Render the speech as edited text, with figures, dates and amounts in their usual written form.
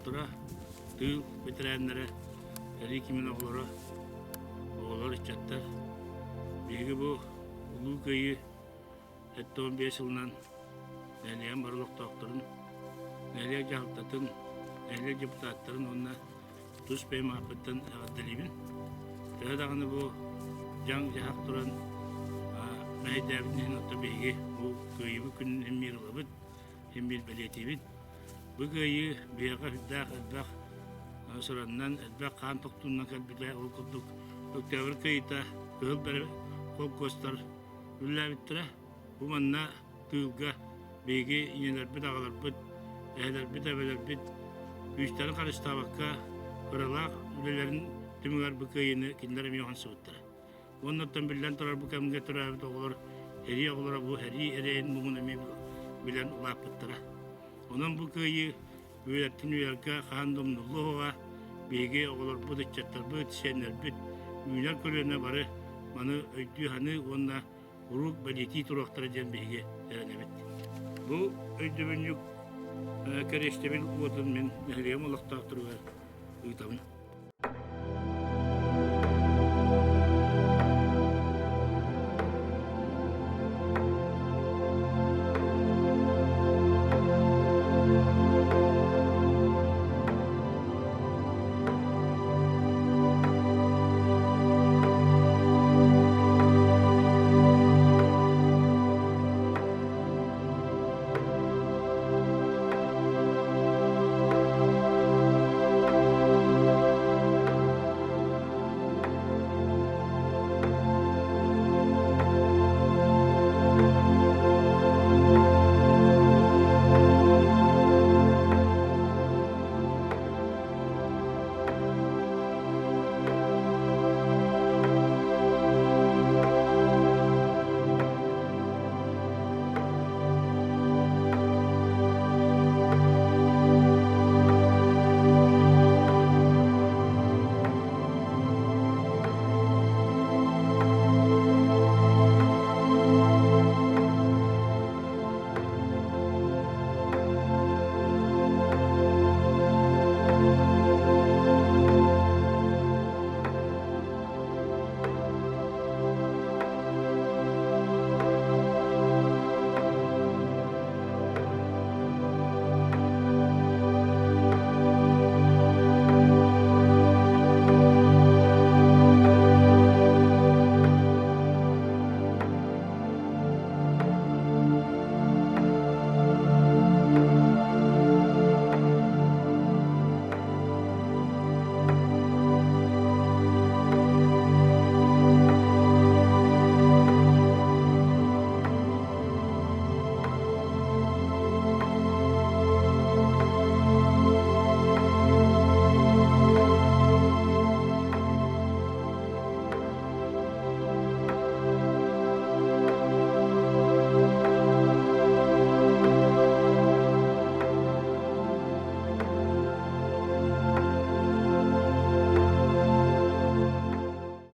тоқтыра тыл ветераннары әрекемен оғылар içаттар. Бегі бұл ұлу көйі 15 жылынан әлиян барлық тоқтырын, әлия жағылтатын, әлия депутаттарын онына тұс бәйім апыттан ағаддалейбін. Тәдағыны бұл жаң жағақ тұран мәйдәбінен отта бейге бұл көйі бұл күнін әммер ұлабыд, әммер бәлетейбін. Бұл көйі бейға хүддақ әлбәқ сұранынан әлбәқ қан тоқтуынан кәлбілі ол құлдық өктәвір көйіта көл бәрі қол көстар үлләбіттірі. Бұл манна тылға бейге инелер біт ағалар біт, әлер біт әбелер біт, күйістері қарыстабаққа ұралақ үлелерін түмігер бұл көйіні кендері меуған сұғыттыры. Оннаттан білден тұрар бұл кәмінге тұрар әбіт оғылар, әри оғылар бұл әри әрейін мұғын әме білен ұлап бұттыра. Онан бұл көйі өйләттін өйерге қағандымдылы оға бейге оғылар бұд етчаттар бұд, сәнер бұд, үйнер көлеріне бары маны өйді ханы онна ұруқ бәлети тұрақтары ден бейге әрінебет. Бұл өйді бүнюк кәрештебіл ұғытын мен әлем олықтақ тұруға ұйтамын.